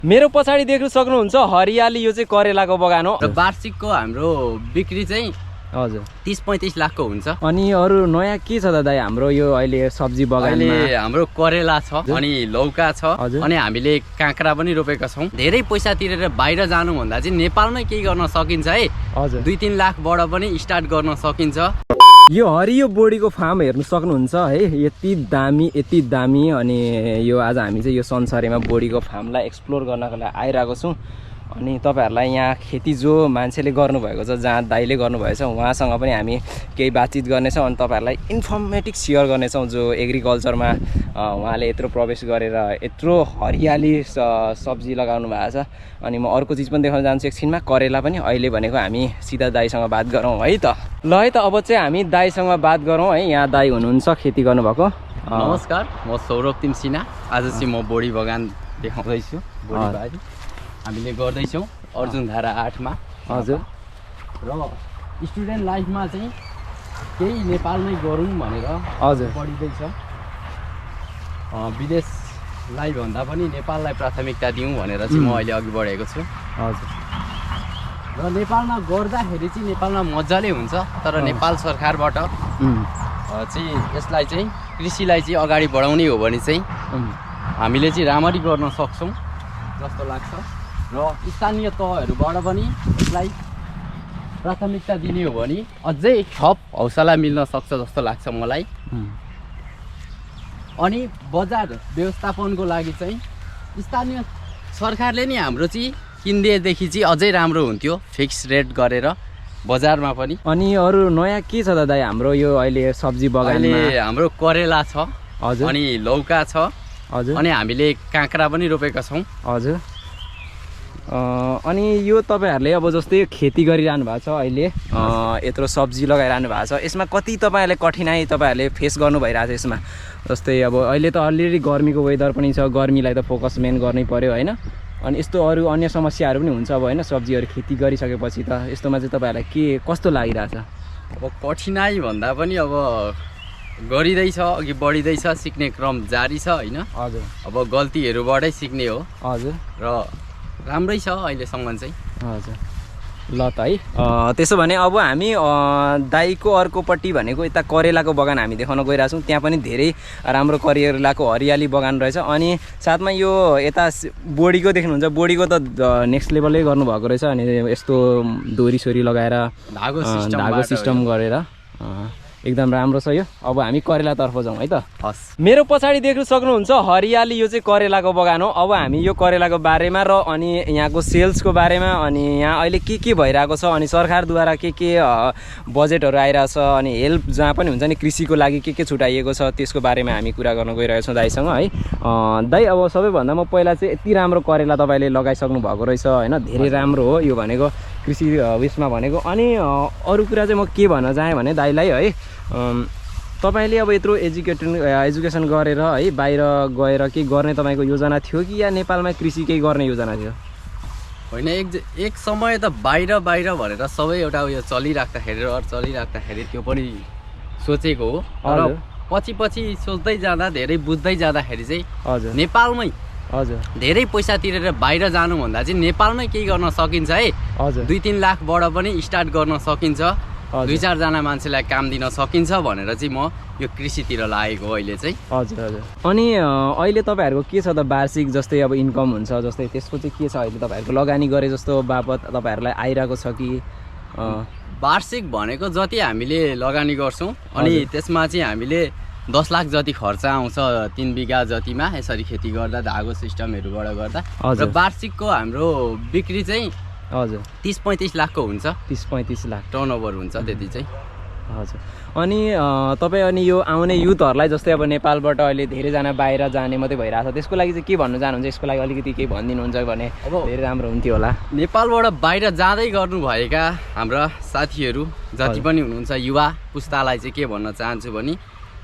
मेरो पछाडि देख्न सक्नुहुन्छ हरियाली यो चाहिँ करेलाको बगान हो। र वार्षिकको हाम्रो बिक्री चाहिँ हजुर 30-35 लाखको हुन्छ। अनि अरू नयाँ के छ त दाइ हाम्रो यो अहिले सब्जी बगानमा? अहिले हाम्रो करेला छ, अनि लौका छ, हजुर। अनि हामीले काँक्रा पनि रोपेका छौँ। धेरै पैसा तिरेर बाहिर जानु भन्दा चाहिँ नेपालमै केही गर्न सकिन्छ है। हजुर 2-3 लाखबाट पनि स्टार्ट गर्न सकिन्छ। यो हरियो बोडीको फार्म हेर्नु सक्नुहुन्छ है, यति दामी। अनि यो आज हामी चाहिँ यो संसारीमा बोडीको फार्मलाई एक्सप्लोर गर्नको लागि आइरहेको छौँ। अनि तपाईहरुलाई यहाँ खेती जो मान्छेले गर्नुभएको छ, जहाँ दाइले गर्नुभएछ उहाँसँग पनि हामी केही बातचित गर्नेछौँ अनि तपाईहरुलाई इन्फर्मेटिभ सेयर गर्नेछौँ। जो एग्रिकल्चरमा उहाँले यत्रो प्रवेश गरेर यत्रो हरियाली सब्जी लगाउनु भएको छ। अनि म अर्को चिज पनि देखाउन जान्छु एकछिनमा, करेला पनि। अहिले भनेको हामी सिधा दाइसँग बात गरौँ है त। ल है त, अब चाहिँ हामी दाइसँग बात गरौँ है। यहाँ दाइ हुनुहुन्छ, खेती गर्नुभएको। नमस्कार, म सौरभ तिम सिन्हा। आज चाहिँ म बोडी बगान देखाउँदैछु। बोडी बारी हामीले गर्दैछौँ अर्जुनधारा 8 मा। हजुर। र स्टुडेन्ट लाइफमा चाहिँ केही नेपालमै गरौँ भनेर हजुर पढिँदैछ। विदेशलाई भन्दा पनि नेपाललाई प्राथमिकता दिउँ भनेर चाहिँ म अहिले अघि बढेको छु। हजुर। र नेपालमा गर्दाखेरि चाहिँ नेपालमा मजाले हुन्छ, तर नेपाल सरकारबाट चाहिँ यसलाई चाहिँ कृषिलाई चाहिँ अगाडि बढाउने हो भने चाहिँ हामीले चाहिँ राम्ररी गर्न सक्छौँ जस्तो लाग्छ। र स्थानीय तहहरूबाट पनि यसलाई प्राथमिकता दिने हो भने अझै थप हौसला मिल्न सक्छ जस्तो लाग्छ मलाई। अनि बजार व्यवस्थापनको लागि चाहिँ स्थानीय सरकारले नि हाम्रो चाहिँ किन्दिएदेखि चाहिँ अझै राम्रो हुन्थ्यो, फिक्स रेट गरेर बजारमा पनि। अनि अरू नयाँ के छ त दाइ हाम्रो यो अहिले सब्जी बगानमा? अहिले हाम्रो करेला छ, हजुर, अनि लौका छ, हजुर, अनि हामीले काँक्रा पनि रोपेका छौँ। हजुर। अनि यो तपाईहरुले अब जस्तै खेती गरिरहनु भएको छ अहिले, यत्रो सब्जी लगाइरहनु भएको छ, यसमा कति तपाईहरुले कठिनाइ तपाईहरुले फेस गर्नु भइरहेछ यसमा? जस्तै अब अहिले त अलरेडी गर्मीको वेदर पनि छ, गर्मीलाई त फोकस मेन गर्नै पर्यो हैन? अनि यस्तो अरू अन्य समस्याहरू पनि हुन्छ अब हैन, सब्जीहरू खेती गरिसकेपछि त यस्तोमा चाहिँ तपाईहरुलाई के कस्तो लागिरहेछ? अब कठिनाइ भन्दा पनि अब गरिँदैछ, अघि बढिँदैछ, सिक्ने क्रम जारी छ हैन? हजुर। अब गल्तीहरूबाटै सिक्ने हो। हजुर। र राम्रै छ अहिलेसम्म चाहिँ। हजुर। ल त है, त्यसो भने अब हामी दाइको अर्कोपट्टि भनेको यता करेलाको बगान हामी देखाउन गइरहेछौँ। त्यहाँ पनि धेरै राम्रो करेलाको हरियाली बगान रहेछ। अनि साथमा यो यता बोडीको देख्नुहुन्छ, बोडीको त नेक्स्ट लेभलै गर्नुभएको रहेछ। अनि यस्तो दोरी लगाएर धागो सिस्टम गरेर एकदम राम्रो छ यो। अब हामी करेलातर्फ जाउँ है त। हस्। मेरो पछाडि देख्न सक्नुहुन्छ हरियाली, यो चाहिँ करेलाको बगान हो। अब हामी यो करेलाको बारेमा र अनि यहाँको सेल्सको बारेमा, अनि यहाँ अहिले के भइरहेको छ, अनि सरकारद्वारा के बजेटहरू आइरहेछ, अनि हेल्प जहाँ पनि हुन्छ नि कृषिको लागि के छुटाइएको छ, त्यसको बारेमा हामी कुरा गर्न गइरहेको छौँ दाइसँग है। दाइ अब सबैभन्दा म पहिला चाहिँ यति राम्रो करेला तपाईँले लगाइसक्नु भएको रहेछ होइन, धेरै राम्रो हो यो भनेको कृषि उयसमा भनेको। अनि अरू कुरा चाहिँ म के भन्न चाहेँ भने दाइलाई है, तपाईँले अब यत्रो एजुकेसन गरेर है बाहिर गएर केही गर्ने तपाईँको योजना थियो कि या नेपालमा कृषि केही गर्ने योजना थियो? होइन, एक समय त बाहिर भनेर सबै एउटा उयो चलिराख्दाखेरि त्यो पनि सोचेको हो। तर पछि सोच्दै जाँदा, धेरै बुझ्दै जाँदाखेरि चाहिँ हजुर नेपालमै हजुर धेरै पैसा तिरेर बाहिर जानु भन्दा चाहिँ नेपालमै केही गर्न सकिन्छ है। हजुर 2-3 लाखबाट पनि स्टार्ट गर्न सकिन्छ, 2-4 जना मान्छेलाई काम दिन सकिन्छ भनेर चाहिँ म यो कृषितिर लागेको हो अहिले चाहिँ। हजुर हजुर। अनि अहिले तपाईँहरूको के छ त वार्षिक जस्तै अब इन्कम हुन्छ जस्तै, त्यसको चाहिँ के छ अहिले तपाईँहरूको लगानी गरे जस्तो बापत तपाईँहरूलाई आइरहेको छ कि? वार्षिक भनेको जति हामीले लगानी गर्छौँ अनि त्यसमा चाहिँ हामीले 10 लाख जति खर्च आउँछ 3 बिघा जतिमा यसरी खेती गर्दा, धागो सिस्टमहरूबाट गर्दा। र वार्षिकको हाम्रो बिक्री चाहिँ हजुर 30-35 लाखको हुन्छ। 30-35 लाख टर्नओभर हुन्छ त्यति चाहिँ। हजुर। अनि तपाईँ अनि यो आउने युथहरूलाई जस्तै अब नेपालबाट अहिले धेरैजना बाहिर जाने मात्रै भइरहेछ, त्यसको लागि चाहिँ के भन्न चाहनुहुन्छ? यसको लागि अलिकति केही भनिदिनुहुन्छ भने अब धेरै राम्रो हुन्थ्यो होला। नेपालबाट बाहिर जाँदै गर्नुभएका हाम्रा साथीहरू जति पनि हुनुहुन्छ, युवा पुस्तालाई चाहिँ के भन्न चाहन्छु भने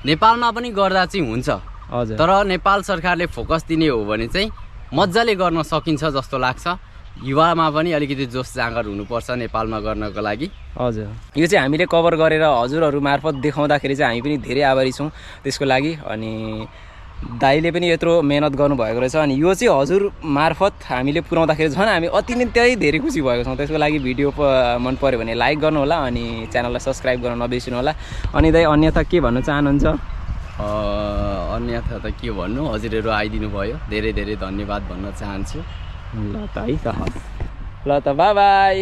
नेपालमा पनि गर्दा चाहिँ हुन्छ, हजुर, तर नेपाल सरकारले फोकस दिने हो भने चाहिँ मजाले गर्न सकिन्छ जस्तो लाग्छ। युवामा पनि अलिकति जोस जाँगर हुनुपर्छ नेपालमा गर्नको लागि। हजुर। यो चाहिँ हामीले कभर गरेर हजुरहरू मार्फत देखाउँदाखेरि चाहिँ हामी पनि धेरै आभारी छौँ त्यसको लागि। अनि दाइले पनि यत्रो मेहनत गर्नुभएको रहेछ अनि यो चाहिँ हजुर मार्फत हामीले पुऱ्याउँदाखेरि झन् हामी अति नै त्यही धेरै खुसी भएको छौँ। त्यसको लागि भिडियो मन पऱ्यो भने लाइक गर्नु होला अनि च्यानललाई सब्सक्राइब गर्न नबिर्सिनु होला। अनि दाइ अन्यथा के भन्न चाहनुहुन्छ? अन्यथा त के भन्नु, हजुरहरू आइदिनु भयो, धेरै धेरै धन्यवाद भन्न चाहन्छु। ल त है त, ल त बाई बाई।